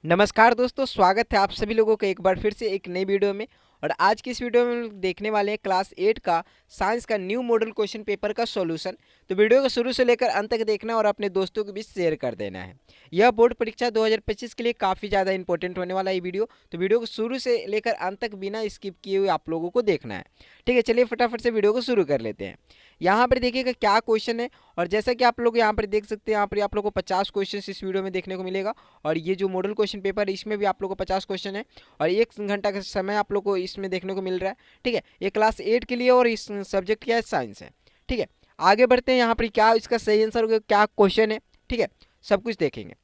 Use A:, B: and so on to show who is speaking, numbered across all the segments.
A: नमस्कार दोस्तों, स्वागत है आप सभी लोगों का एक बार फिर से एक नई वीडियो में। और आज की इस वीडियो में हम लोग देखने वाले हैं क्लास 8 का साइंस का न्यू मॉडल क्वेश्चन पेपर का सॉल्यूशन। तो वीडियो को शुरू से लेकर अंत तक देखना और अपने दोस्तों के बीच शेयर कर देना है। यह बोर्ड परीक्षा 2025 के लिए काफ़ी ज़्यादा इंपॉर्टेंट होने वाला है वीडियो। तो वीडियो को शुरू से लेकर अंत तक बिना स्किप किए हुए आप लोगों को देखना है। ठीक है, चलिए फटाफट से वीडियो को शुरू कर लेते हैं। यहाँ पर देखिएगा क्या क्वेश्चन है। और जैसा कि आप लोग यहाँ पर देख सकते हैं, यहाँ पर आप लोगों को 50 क्वेश्चन इस वीडियो में देखने को मिलेगा। और ये जो मॉडल क्वेश्चन पेपर है इसमें भी आप लोगों को 50 क्वेश्चन है और 1 घंटा का समय आप लोग को इसमें देखने को मिल रहा है। ठीक है, ये क्लास 8 के लिए और इस सब्जेक्ट क्या है, साइंस है। ठीक है, आगे बढ़ते हैं। यहाँ पर क्या इसका सही आंसर होगा, क्या क्वेश्चन है, ठीक है, सब कुछ देखेंगे।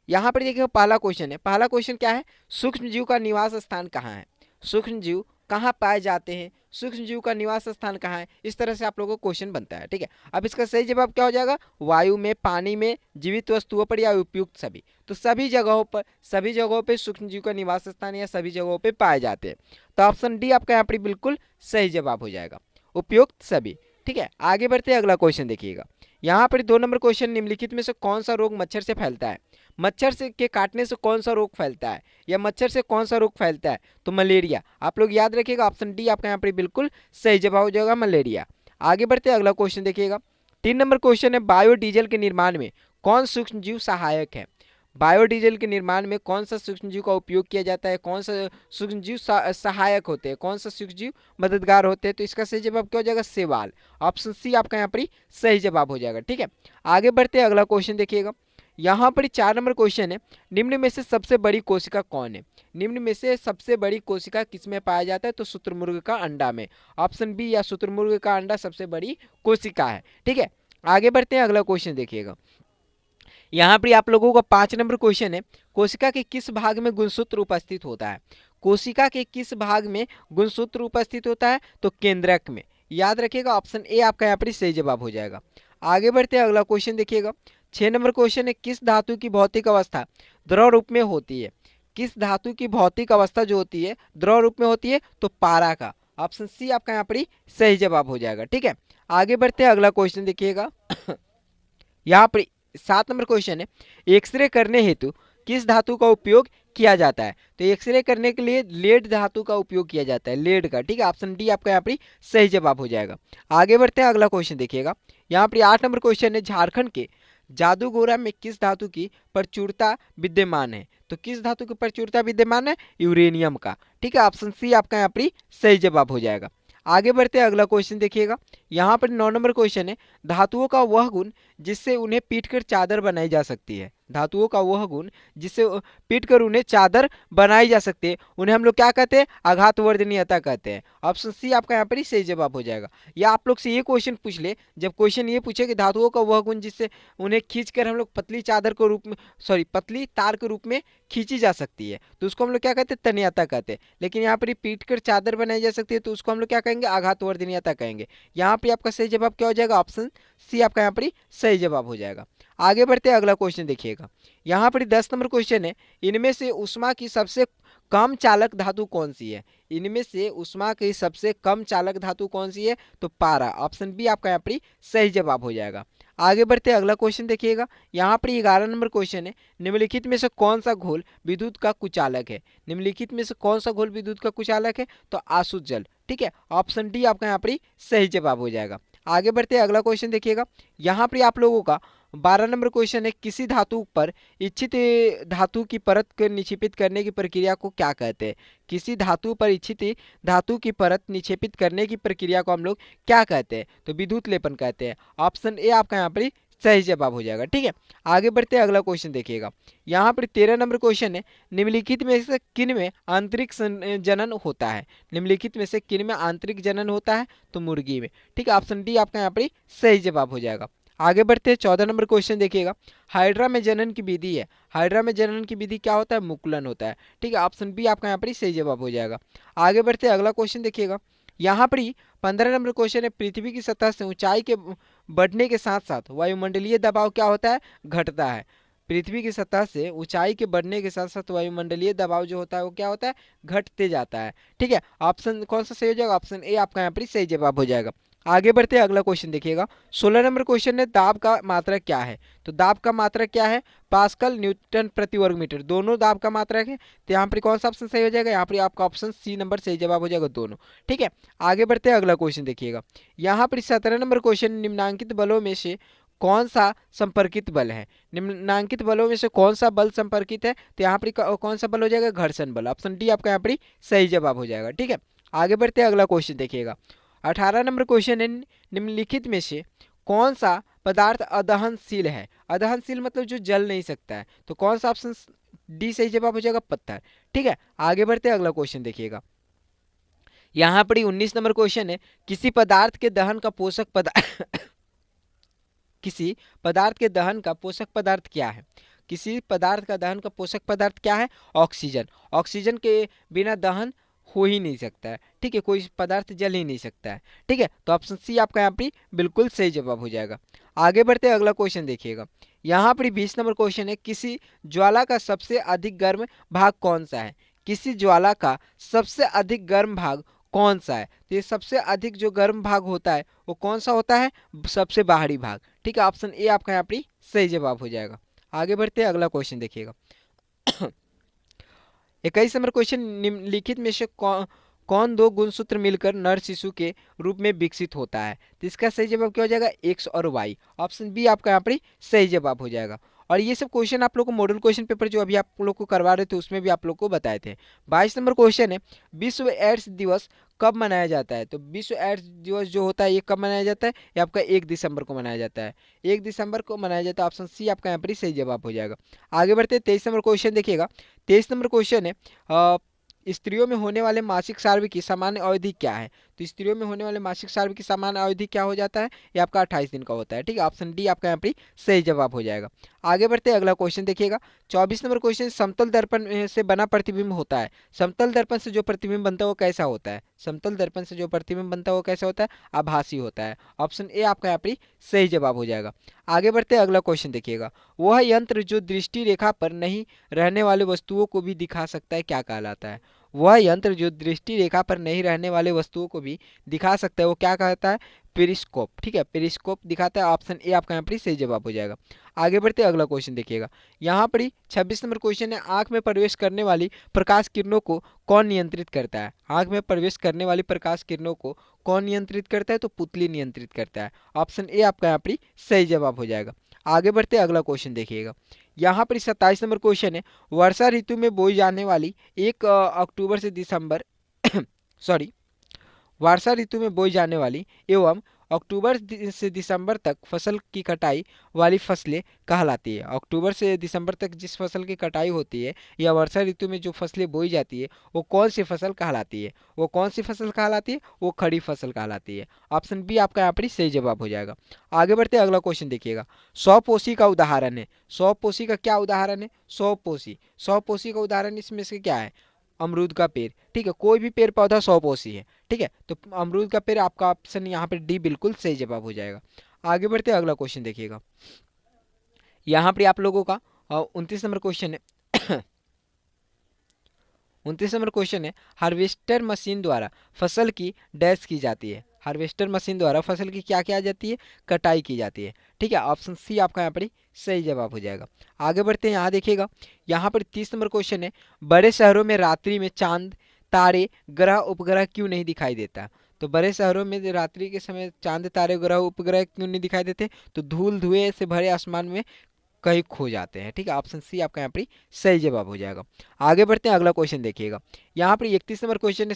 A: यहाँ पर देखिए पहला क्वेश्चन है। पहला क्वेश्चन क्या है, सूक्ष्म जीव का निवास स्थान कहाँ है। सूक्ष्म जीव कहाँ पाए जाते हैं, सूक्ष्म जीव का निवास स्थान कहाँ है, इस तरह से आप लोगों को क्वेश्चन बनता है। ठीक है, अब इसका सही जवाब क्या हो जाएगा, वायु में, पानी में, जीवित वस्तुओं पर या उपयुक्त सभी। तो सभी जगहों पर सूक्ष्म जीव का निवास स्थान या सभी जगहों पर पाए जाते हैं। तो ऑप्शन डी आपका यहाँ पर बिल्कुल सही जवाब हो जाएगा, उपयुक्त सभी। ठीक है, आगे बढ़ते हैं, अगला क्वेश्चन देखिएगा। यहाँ पर 2 नंबर क्वेश्चन, निम्नलिखित में से कौन सा रोग मच्छर से फैलता है। मच्छर से के काटने से कौन सा रोग फैलता है, या मच्छर से कौन सा रोग फैलता है, तो मलेरिया। आप लोग याद रखिएगा, ऑप्शन डी आपका यहाँ पर बिल्कुल सही जवाब हो जाएगा, मलेरिया। आगे बढ़ते हैं, अगला क्वेश्चन देखिएगा। 3 नंबर क्वेश्चन है, बायोडीजल के निर्माण में कौन सूक्ष्म जीव सहायक है। बायोडीजल के निर्माण में कौन सा सूक्ष्म जीव का उपयोग किया जाता है, कौन सा सूक्ष्म जीव सहायक होते हैं, कौन सा सूक्ष्म जीव मददगार होते हैं। तो इसका सही जवाब क्या हो जाएगा, शैवाल। ऑप्शन सी आपका यहाँ पर सही जवाब हो जाएगा। ठीक है, आगे बढ़ते हैं, अगला क्वेश्चन देखिएगा। यहाँ पर 4 नंबर क्वेश्चन है, निम्न में से सबसे बड़ी कोशिका कौन है। निम्न में से सबसे बड़ी कोशिका किसमें पाया जाता है, तो शुतुरमुर्ग का अंडा में। ऑप्शन बी, या शुतुरमुर्ग का अंडा सबसे बड़ी कोशिका है। ठीक है, आगे बढ़ते हैं, अगला क्वेश्चन देखिएगा। यहाँ पर आप लोगों का 5 नंबर क्वेश्चन है, कोशिका के किस भाग में गुणसूत्र उपस्थित होता है। कोशिका के किस भाग में गुणसूत्र उपस्थित होता है, तो केंद्रक में। याद रखिएगा, ऑप्शन ए आपका यहाँ पर सही जवाब हो जाएगा। आगे बढ़ते हैं, अगला क्वेश्चन देखिएगा। 6 नंबर क्वेश्चन है, किस धातु की भौतिक अवस्था द्रव रूप में होती है। किस धातु की भौतिक अवस्था जो होती है द्रव रूप में होती है, तो पारा का। ऑप्शन सी आपका यहाँ पर सही जवाब हो जाएगा। ठीक है, आगे बढ़ते हैं, अगला क्वेश्चन देखिएगा। यहाँ पर 7 नंबर क्वेश्चन है, एक्सरे करने हेतु किस धातु का उपयोग किया जाता है। तो एक्सरे करने के लिए लेड धातु का उपयोग किया जाता है, लेड का। ठीक है, ऑप्शन डी आपका यहाँ पर सही जवाब हो जाएगा। आगे बढ़ते हैं, अगला क्वेश्चन देखिएगा। यहाँ पर 8 नंबर क्वेश्चन है, झारखंड के जादूगोरा में किस धातु की प्रचुरता विद्यमान है। तो किस धातु की प्रचुरता विद्यमान है, यूरेनियम का। ठीक है, ऑप्शन सी आपका यहाँ पर सही जवाब हो जाएगा। आगे बढ़ते हैं, अगला क्वेश्चन देखिएगा। यहाँ पर 9 नंबर क्वेश्चन है, धातुओं का वह गुण जिससे उन्हें पीटकर चादर बनाई जा सकती है। धातुओं का वह गुण जिससे पीटकर उन्हें चादर बनाई जा सकती है, उन्हें हम लोग क्या कहते हैं, आघातवर्धनीयता कहते हैं। ऑप्शन सी आपका यहाँ पर ही सही जवाब हो जाएगा। या आप लोग से ये क्वेश्चन पूछ ले, जब क्वेश्चन ये पूछे कि धातुओं का वह गुण जिससे उन्हें खींचकर हम लोग पतली चादर के रूप में, पतली तार के रूप में खींची जा सकती है, तो उसको हम लोग क्या कहते हैं, तन्यता कहते हैं। लेकिन यहाँ पर पीट कर चादर बनाई जा सकती है, तो उसको हम लोग क्या कहेंगे, आघातवर्धनीयता कहेंगे। यहाँ पे आपका सही जवाब क्या हो जाएगा, ऑप्शन सी आपका यहाँ पर सही जवाब हो जाएगा। आगे बढ़ते हैं, अगला क्वेश्चन देखिएगा। यहाँ पर 10 नंबर क्वेश्चन है, इनमें से ऊष्मा की सबसे कम चालक धातु कौन सी है। इनमें से ऊष्मा की सबसे कम चालक धातु कौन सी है, तो पारा। ऑप्शन बी आपका यहाँ पर सही जवाब हो जाएगा। आगे बढ़ते हैं, अगला क्वेश्चन देखिएगा। यहाँ पर 11 नंबर क्वेश्चन है, निम्नलिखित में से कौन सा घोल विद्युत का कुचालक है। निम्नलिखित में से कौन सा घोल विद्युत का कुचालक है, तो आसुत जल। ठीक है, ऑप्शन डी आपका यहाँ पर सही जवाब हो जाएगा। आगे बढ़ते हैं, अगला क्वेश्चन देखिएगा। यहाँ पर आप लोगों का 12 नंबर क्वेश्चन है, किसी धातु पर इच्छित धातु की परत को निक्षेपित करने की प्रक्रिया को क्या कहते हैं। किसी धातु पर इच्छित धातु की परत निक्षेपित करने की प्रक्रिया को हम लोग क्या कहते हैं, तो विद्युत लेपन कहते हैं। ऑप्शन ए आपका यहाँ पर सही जवाब हो जाएगा। ठीक है, आगे बढ़ते हैं, अगला क्वेश्चन देखिएगा। यहाँ पर 13 नंबर क्वेश्चन है, निम्नलिखित में से किन में आंतरिक जनन होता है। निम्नलिखित में से किन में आंतरिक जनन होता है, तो मुर्गी में। ठीक है, ऑप्शन डी आपका यहाँ पर सही जवाब हो जाएगा। आगे बढ़ते हैं, 14 नंबर क्वेश्चन देखिएगा। हाइड्रा में जनन की विधि है, हाइड्रा में जनन की विधि क्या होता है, मुकुलन होता है। ठीक है, ऑप्शन बी आपका यहाँ पर सही जवाब हो जाएगा। आगे बढ़ते हैं, अगला क्वेश्चन देखिएगा। यहाँ पर ही 15 नंबर क्वेश्चन है, पृथ्वी की सतह से ऊंचाई के बढ़ने के साथ साथ वायुमंडलीय दबाव क्या होता है, घटता है। पृथ्वी की सतह से ऊंचाई के बढ़ने के साथ साथ वायुमंडलीय दबाव जो होता है वो क्या होता है, घटते जाता है। ठीक है, ऑप्शन कौन सा सही हो जाएगा, ऑप्शन ए आपका यहाँ पर सही जवाब हो जाएगा। आगे बढ़ते हैं, अगला क्वेश्चन देखिएगा। 16 नंबर क्वेश्चन है, दाब का मात्रक क्या है? तो दाब का मात्रक क्या है? पास्कल, न्यूटन प्रति वर्ग मीटर, दोनों दाब का मात्रक है। तो यहाँ पर कौन सा ऑप्शन सही हो जाएगा? यहाँ पर आपका ऑप्शन सी नंबर सही जवाब हो जाएगा, दोनों। ठीक है, आगे बढ़ते हैं, अगला क्वेश्चन देखिएगा। यहाँ पर 17 नंबर क्वेश्चन, निम्नांकित बलों में से कौन सा संपर्कित बल है? निम्नांकित बलों में से कौन सा बल संपर्कित है? तो यहाँ पर कौन सा बल हो जाएगा? घर्षण बल। ऑप्शन डी आपका यहाँ पर सही जवाब हो जाएगा। ठीक है, आगे बढ़ते हैं, अगला क्वेश्चन देखिएगा। 18 नंबर क्वेश्चन है, निम्नलिखित में से कौन सा पदार्थ अदहनशील है? अदहनशील मतलब जो जल नहीं सकता है। तो कौन सा? ऑप्शन डी सही जवाब हो जाएगा, पत्थर। ठीक है, आगे बढ़ते हैं, अगला क्वेश्चन देखिएगा। यहाँ पर 19 नंबर क्वेश्चन है, किसी पदार्थ के दहन का पोषक पदार्थ किसी पदार्थ के दहन का पोषक पदार्थ क्या है? किसी पदार्थ का दहन का पोषक पदार्थ क्या है? ऑक्सीजन। ऑक्सीजन के बिना दहन हो ही नहीं सकता है। ठीक है, कोई पदार्थ जल ही नहीं सकता है। ठीक है, तो ऑप्शन सी आपका यहाँ पर बिल्कुल सही जवाब हो जाएगा। आगे बढ़ते हैं, अगला क्वेश्चन देखिएगा। यहाँ पर 20 नंबर क्वेश्चन है, किसी ज्वाला का सबसे अधिक गर्म भाग कौन सा है? किसी ज्वाला का सबसे अधिक गर्म भाग कौन सा है? तो ये सबसे अधिक जो गर्म भाग होता है वो कौन सा होता है? सबसे बाहरी भाग। ठीक है, ऑप्शन ए आपका यहाँ पर सही जवाब हो जाएगा। आगे बढ़ते हैं, अगला क्वेश्चन देखिएगा। 21 नंबर क्वेश्चन, निम्नलिखित में से कौन दो गुणसूत्र मिलकर नर शिशु के रूप में विकसित होता है? तो इसका सही जवाब क्या हो जाएगा? एक्स और वाई। ऑप्शन बी आपका यहाँ पर सही जवाब हो जाएगा। और ये सब क्वेश्चन आप लोग को मॉडल क्वेश्चन पेपर जो अभी आप लोग को करवा रहे थे उसमें भी आप लोग को बताए थे। 22 नंबर क्वेश्चन है, विश्व एड्स दिवस कब मनाया जाता है? तो विश्व एड्स दिवस जो होता है ये कब मनाया जाता है? ये आपका 1 दिसंबर को मनाया जाता है। 1 दिसंबर को मनाया जाता है। ऑप्शन सी आपका यहाँ पर सही जवाब हो जाएगा। आगे बढ़ते हैं, 23 नंबर क्वेश्चन देखिएगा। 23 नंबर क्वेश्चन है, स्त्रियों में होने वाले मासिक स्राव की सामान्य अवधि क्या है? तो स्त्रियों में होने वाले मासिक स्राव की सामान्य अवधि क्या हो जाता है? ये आपका 28 दिन का होता है। ठीक है, ऑप्शन डी आपका यहाँ पर सही जवाब हो जाएगा। आगे बढ़ते हैं, अगला क्वेश्चन देखिएगा। 24 नंबर क्वेश्चन, समतल दर्पण से बना प्रतिबिंब होता है। समतल दर्पण से जो प्रतिबिंब बनता है वो कैसा होता है? समतल दर्पण से जो प्रतिबिंब बनता है वो कैसा होता है? आभासी होता है। ऑप्शन ए आपका यहाँ पर सही जवाब हो जाएगा। आगे बढ़ते हैं, अगला क्वेश्चन देखिएगा। वह यंत्र जो दृष्टि रेखा पर नहीं रहने वाले वस्तुओं को भी दिखा सकता है, क्या कहलाता है? वह यंत्र जो दृष्टि रेखा पर नहीं रहने वाले वस्तुओं को भी दिखा सकता है वो क्या कहता है? पेरिस्कोप। ठीक है, पेरिस्कोप दिखाता है। ऑप्शन ए आपका यहाँ पर सही जवाब हो जाएगा। आगे बढ़ते अगला क्वेश्चन देखिएगा। यहाँ पर 26 नंबर क्वेश्चन है, आंख में प्रवेश करने वाली प्रकाश किरणों को कौन नियंत्रित करता है? आंख में प्रवेश करने वाली प्रकाश किरणों को कौन नियंत्रित करता है? तो पुतली नियंत्रित करता है। ऑप्शन ए आपका यहाँ पर सही जवाब हो जाएगा। आगे बढ़ते अगला क्वेश्चन देखिएगा। यहाँ पर 27 नंबर क्वेश्चन है, वर्षा ऋतु में बोई जाने वाली 1 अक्टूबर से दिसंबर सॉरी वर्षा ऋतु में बोई जाने वाली एवं अक्टूबर से दिसंबर तक फसल की कटाई वाली फसलें कहलाती है। अक्टूबर से दिसंबर तक जिस फसल की कटाई होती है या वर्षा ऋतु में जो फसलें बोई जाती है वो कौन सी फसल कहलाती है? वो कौन सी फसल कहलाती है? वो खड़ी फसल कहलाती है। ऑप्शन बी आपका यहाँ पर सही जवाब हो जाएगा। आगे बढ़ते अगला क्वेश्चन देखिएगा। सौपोषी का उदाहरण है। सौपोषी का क्या उदाहरण है? सौपोषी। सौपोषी का उदाहरण इसमें से क्या है? अमरूद का पेड़। ठीक है, कोई भी पेड़ पौधा सौपोषी है। ठीक है, तो अमरूद का पेड़ आपका ऑप्शन यहाँ पे डी बिल्कुल सही जवाब हो जाएगा। आगे बढ़ते अगला क्वेश्चन देखिएगा। यहाँ पर आप लोगों का 29 नंबर क्वेश्चन है 29 नंबर क्वेश्चन है, हार्वेस्टर मशीन द्वारा फसल की डैश की जाती है। हार्वेस्टर मशीन द्वारा फसल की क्या किया जाती है? कटाई की जाती है। ठीक है, ऑप्शन सी आपका यहाँ पर सही जवाब हो जाएगा। आगे बढ़ते हैं, यहाँ देखिएगा। यहाँ पर 30 नंबर क्वेश्चन है, बड़े शहरों में रात्रि में चांद, तारे, ग्रह, उपग्रह क्यों नहीं दिखाई देता? तो बड़े शहरों में रात्रि के समय चांद, तारे, ग्रह, उपग्रह क्यों नहीं दिखाई देते? तो धूल धुएं से भरे आसमान में कहीं खो जाते हैं। ठीक है, ऑप्शन सी आपका यहाँ पर सही जवाब हो जाएगा। आगे बढ़ते हैं, अगला क्वेश्चन देखिएगा। यहाँ पर 31 नंबर क्वेश्चन है,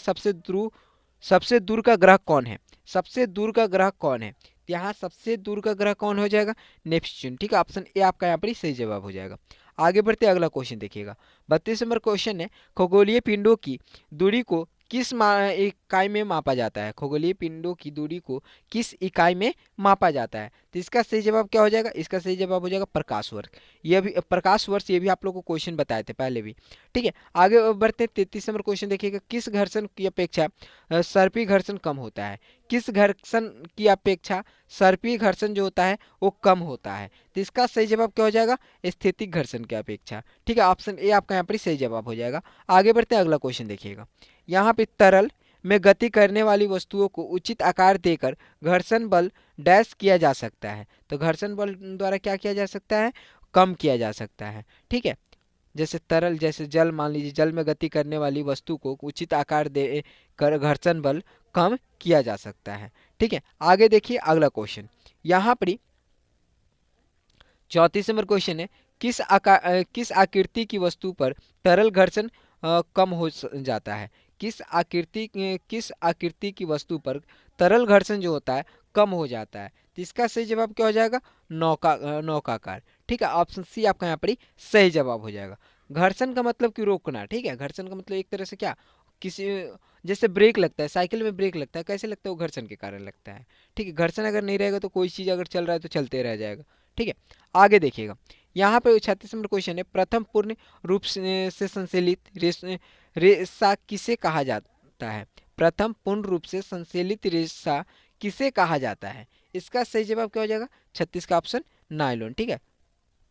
A: सबसे दूर का ग्रह कौन है? सबसे दूर का ग्रह कौन है? यहाँ सबसे दूर का ग्रह कौन हो जाएगा? नेपच्यून। ठीक है, ऑप्शन ए आपका यहाँ पर सही जवाब हो जाएगा। आगे बढ़ते अगला क्वेश्चन देखिएगा। 32 नंबर क्वेश्चन है, खगोलीय पिंडों की दूरी को किस इकाई में मापा जाता है? खगोलीय पिंडों की दूरी को किस इकाई में मापा जाता है? तो इसका सही जवाब क्या हो जाएगा? इसका सही जवाब हो जाएगा प्रकाश वर्ष। ये भी प्रकाश वर्ष, ये भी आप लोगों को क्वेश्चन बताए थे पहले भी। ठीक है, आगे बढ़ते 33 नंबर क्वेश्चन देखिएगा। किस घर्षण की अपेक्षा सर्पी घर्षण कम होता है? किस घर्षण की अपेक्षा सर्पी घर्षण जो होता है वो कम होता है? तो इसका सही जवाब क्या हो जाएगा? स्थैतिक घर्षण की अपेक्षा। ठीक है, ऑप्शन ए आपका यहाँ पर सही जवाब हो जाएगा। आगे बढ़ते अगला क्वेश्चन देखिएगा। यहाँ पे तरल में गति करने वाली वस्तुओं को उचित आकार देकर घर्षण बल डैश किया जा सकता है। तो घर्षण बल द्वारा क्या किया जा सकता है, कम किया जा सकता है। ठीक है, जैसे तरल, जैसे जल, मान लीजिए जल में गति करने वाली वस्तु को उचित आकार दे कर घर्षण बल कम किया जा सकता है। ठीक है, आगे देखिए अगला क्वेश्चन। यहाँ पर 34 नंबर क्वेश्चन है, किस आकृति की वस्तु पर तरल घर्षण कम हो जाता है। किस आकृति की वस्तु पर तरल घर्षण जो होता है कम हो जाता है। तो इसका सही जवाब क्या हो जाएगा, नौकाकार। ठीक है, ऑप्शन सी आपका यहाँ पर ही सही जवाब हो जाएगा। घर्षण का मतलब कि रोकना। ठीक है, घर्षण का मतलब एक तरह से क्या, किसी, जैसे ब्रेक लगता है, साइकिल में ब्रेक लगता है, कैसे लगता है, वो घर्षण के कारण लगता है। ठीक है, घर्षण अगर नहीं रहेगा तो कोई चीज़ अगर चल रहा है तो चलते रह जाएगा। ठीक है, आगे देखिएगा। यहाँ पे 36 नंबर क्वेश्चन है, प्रथम पूर्ण रूप से संश्लेषित रेशा किसे कहा जाता है। प्रथम पूर्ण रूप से संश्लेषित रेशा किसे कहा जाता है। इसका सही जवाब क्या हो जाएगा, 36 का ऑप्शन नायलॉन। ठीक है,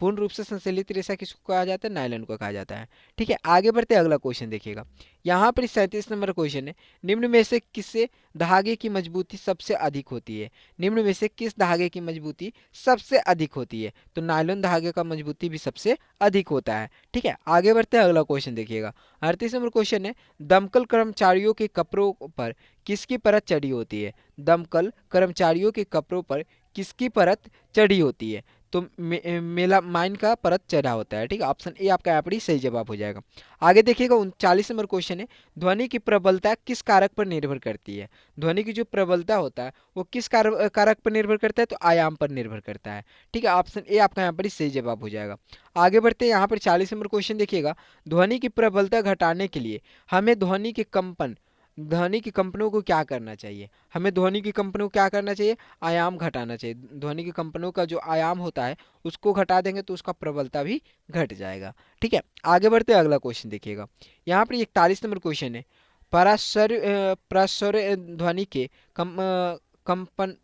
A: पूर्ण रूप से संश्लेषित रेशा किसको कहा जाता है, नायलॉन को कहा जाता है। ठीक है, आगे बढ़ते अगला क्वेश्चन देखिएगा। यहाँ पर 37 नंबर क्वेश्चन है, निम्न में से किससे धागे की मजबूती सबसे अधिक होती है। निम्न में से किस धागे की मजबूती सबसे अधिक होती है। तो नायलॉन धागे का मजबूती भी सबसे अधिक होता है। ठीक है, आगे बढ़ते अगला क्वेश्चन देखिएगा। 38 नंबर क्वेश्चन है, दमकल कर्मचारियों के कपड़ों पर किसकी परत चढ़ी होती है। दमकल कर्मचारियों के कपड़ों पर किसकी परत चढ़ी होती है। तो मेलामाइन का परत चढ़ा होता है। ठीक है, ऑप्शन ए आपका यहाँ पर ही सही जवाब हो जाएगा। आगे देखिएगा 39 नंबर क्वेश्चन है, ध्वनि की प्रबलता किस कारक पर निर्भर करती है। ध्वनि की जो प्रबलता होता है वो किस कारक पर निर्भर करता है, तो आयाम पर निर्भर करता है। ठीक है, ऑप्शन ए आपका यहाँ पर ही सही जवाब हो जाएगा। आगे बढ़ते हैं, यहाँ पर 40 नंबर क्वेश्चन देखिएगा, ध्वनि की प्रबलता घटाने के लिए हमें ध्वनि की कंपनों को क्या करना चाहिए। हमें ध्वनि की कंपनों को क्या करना चाहिए, आयाम घटाना चाहिए। ध्वनि की कंपनों का जो आयाम होता है उसको घटा देंगे तो उसका प्रबलता भी घट जाएगा। ठीक है, आगे बढ़ते अगला क्वेश्चन देखिएगा। यहाँ पर 41 नंबर क्वेश्चन है, प्राश्वर्य ध्वनि के कंपन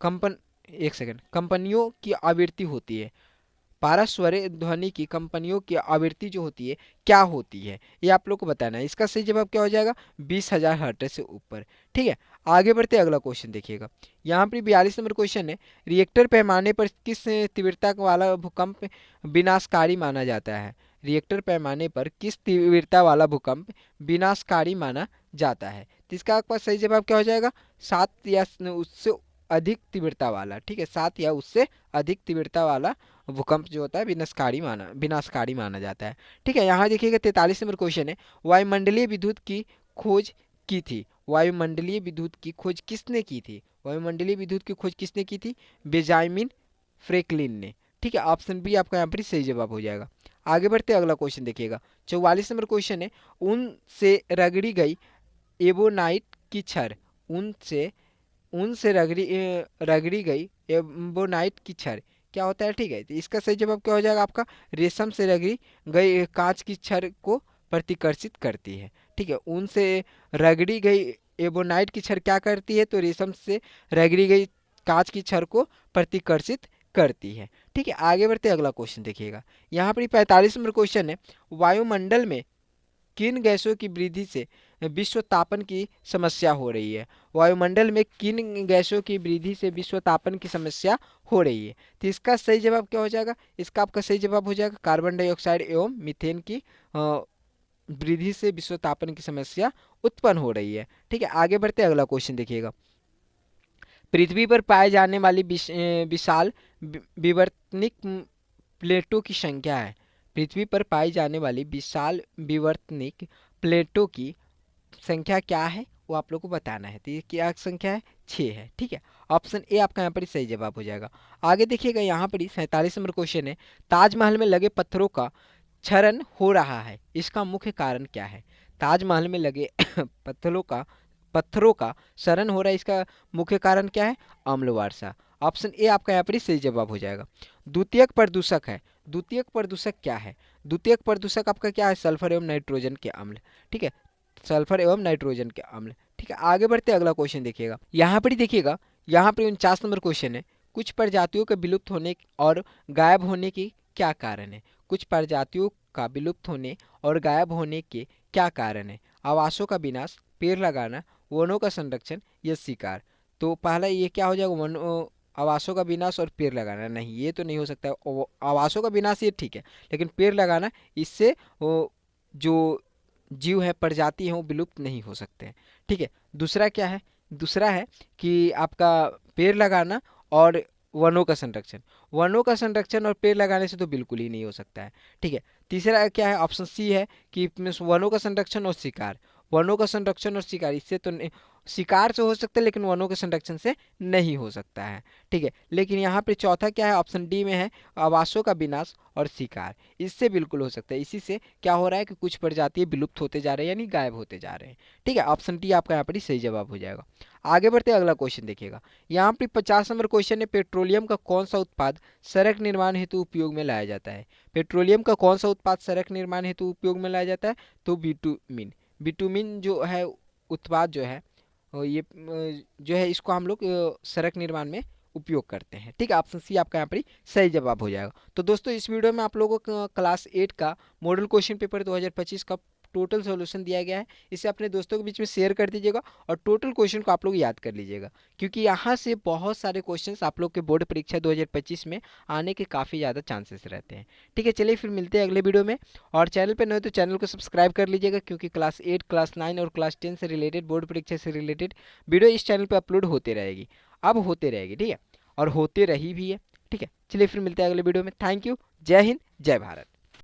A: कंपन एक सेकंड कंपनियों की आवृत्ति होती है। पारस्वरे ध्वनि की कंपनियों की आवृत्ति जो होती है क्या होती है, ये आप लोग को बताना है। इसका सही जवाब क्या हो जाएगा, 20,000 हर्ट्ज से ऊपर। ठीक है, आगे बढ़ते अगला क्वेश्चन देखिएगा। यहाँ पर 42 नंबर क्वेश्चन है, रिएक्टर पैमाने पर किस तीव्रता वाला भूकंप विनाशकारी माना जाता है। रिएक्टर पैमाने पर किस तीव्रता वाला भूकंप विनाशकारी माना जाता है। तो इसका आपका सही जवाब क्या हो जाएगा, 7 या उससे अधिक तीव्रता वाला। ठीक है, 7 या उससे अधिक तीव्रता वाला भूकंप जो होता है विनाशकारी माना जाता है। ठीक है, यहाँ देखिएगा 43 नंबर क्वेश्चन है, वायुमंडलीय विद्युत की खोज की थी। वायुमंडलीय विद्युत की खोज किसने की थी। वायुमंडलीय विद्युत की खोज किसने की थी, बेंजामिन फ्रैंकलिन ने। ठीक है, ऑप्शन बी आपका यहाँ पर सही जवाब हो जाएगा। आगे बढ़ते अगला क्वेश्चन देखिएगा। 44 नंबर क्वेश्चन है, ऊन से रगड़ी गई एबोनाइट की छड़ ऊन से रगड़ी गई एबोनाइट की छड़ क्या होता है। ठीक है, तो इसका सही जवाब क्या हो जाएगा आपका, रेशम से रगड़ी गई कांच की छड़ को प्रतिकर्षित करती है। ठीक है, ऊन से रगड़ी गई एबोनाइट की छड़ क्या करती है, तो रेशम से रगड़ी गई कांच की छड़ को प्रतिकर्षित करती है। ठीक है, आगे बढ़ते अगला क्वेश्चन देखिएगा। यहाँ पर 45 नंबर क्वेश्चन है, वायुमंडल में किन गैसों की वृद्धि से विश्व तापन की समस्या हो रही है। वायुमंडल में किन गैसों की वृद्धि से विश्व तापन की समस्या हो रही है। तो इसका सही जवाब क्या हो जाएगा, इसका आपका सही जवाब हो जाएगा कार्बन डाइऑक्साइड एवं मीथेन की वृद्धि से विश्व तापन की समस्या उत्पन्न हो रही है। ठीक है, आगे बढ़ते अगला क्वेश्चन देखिएगा। पृथ्वी पर पाए जाने वाली विशाल विवर्तनिक प्लेटों की संख्या है। पृथ्वी पर पाई जाने वाली विशाल विवर्तनिक प्लेटों की संख्या क्या है, वो आप लोग को बताना है। तो ये क्या संख्या है, 6 है। ठीक है, ऑप्शन ए आपका यहाँ पर सही जवाब हो जाएगा। आगे देखिएगा, यहाँ पर 47 नंबर क्वेश्चन है, ताजमहल में लगे पत्थरों का क्षरण हो रहा है, इसका मुख्य कारण क्या है। ताजमहल में लगे पत्थरों का क्षरण हो रहा है, इसका मुख्य कारण क्या है, अम्ल वर्षा। ऑप्शन ए आपका यहाँ पर सही जवाब हो जाएगा। द्वितीयक प्रदूषक है, द्वितीयक प्रदूषक क्या है, द्वितीयक प्रदूषक आपका क्या है, सल्फर एवं नाइट्रोजन के अम्ल। ठीक है, सल्फर एवं नाइट्रोजन के अम्ल। ठीक है, आगे बढ़ते अगला क्वेश्चन देखिएगा। यहाँ पर ही देखिएगा, यहाँ पर 49 नंबर क्वेश्चन है, कुछ प्रजातियों के विलुप्त होने और गायब होने की क्या कारण है। कुछ प्रजातियों का विलुप्त होने और गायब होने के क्या कारण है। आवासों का विनाश, पेड़ लगाना, वनों का संरक्षण या शिकार। तो पहला ये क्या हो जाएगा, वन आवासों का विनाश और पेड़ लगाना। नहीं, ये तो नहीं हो सकता है। आवासों का विनाश ये ठीक है, लेकिन पेड़ लगाना, इससे वो जो जीव है, प्रजाति है, वो विलुप्त नहीं हो सकते हैं। ठीक है। दूसरा क्या है, दूसरा है कि आपका पेड़ लगाना और वनों का संरक्षण। वनों का संरक्षण और पेड़ लगाने से तो बिल्कुल ही नहीं हो सकता है। ठीक है। तीसरा क्या है, ऑप्शन सी है कि वनों का संरक्षण और शिकार। वनों का संरक्षण और शिकार, इससे तो शिकार से हो सकता है, लेकिन वनों के संरक्षण से नहीं हो सकता है। ठीक है। लेकिन यहाँ पे चौथा क्या है, ऑप्शन डी में है आवासों का विनाश और शिकार, इससे बिल्कुल हो सकता है। इसी से क्या हो रहा है कि कुछ प्रजाति विलुप्त होते जा रहे हैं, यानी गायब होते जा रहे हैं। ठीक है। ऑप्शन डी आपका यहाँ पर ही सही जवाब हो जाएगा। आगे बढ़ते अगला क्वेश्चन देखिएगा। यहाँ पे 50 नंबर क्वेश्चन है, पेट्रोलियम का कौन सा उत्पाद सड़क निर्माण हेतु उपयोग में लाया जाता है। पेट्रोलियम का कौन सा उत्पाद सड़क निर्माण हेतु उपयोग में लाया जाता है, तो बिटुमिन। बिटुमिन जो है उत्पाद जो है, ये जो है इसको हम लोग सड़क निर्माण में उपयोग करते हैं। ठीक है। ऑप्शन सी आपका यहाँ पर ही सही जवाब हो जाएगा। तो दोस्तों इस वीडियो में आप लोगों को क्लास 8 का मॉडल क्वेश्चन पेपर 2025 का टोटल सॉल्यूशन दिया गया है। इसे अपने दोस्तों के बीच में शेयर कर दीजिएगा और टोटल क्वेश्चन को आप लोग याद कर लीजिएगा, क्योंकि यहाँ से बहुत सारे क्वेश्चंस आप लोग के बोर्ड परीक्षा 2025 में आने के काफ़ी ज़्यादा चांसेस रहते हैं। ठीक है। चलिए फिर मिलते हैं अगले वीडियो में, और चैनल पर न हो तो चैनल को सब्सक्राइब कर लीजिएगा, क्योंकि क्लास 8, क्लास 9 और क्लास 10 से रिलेटेड, बोर्ड परीक्षा से रिलेटेड वीडियो इस चैनल पर अपलोड होते रहेगी, अब होते रहेगी। ठीक है। और होते रही भी है। ठीक है। चलिए फिर मिलते हैं अगले वीडियो में। Thank you. जय हिंद, जय भारत।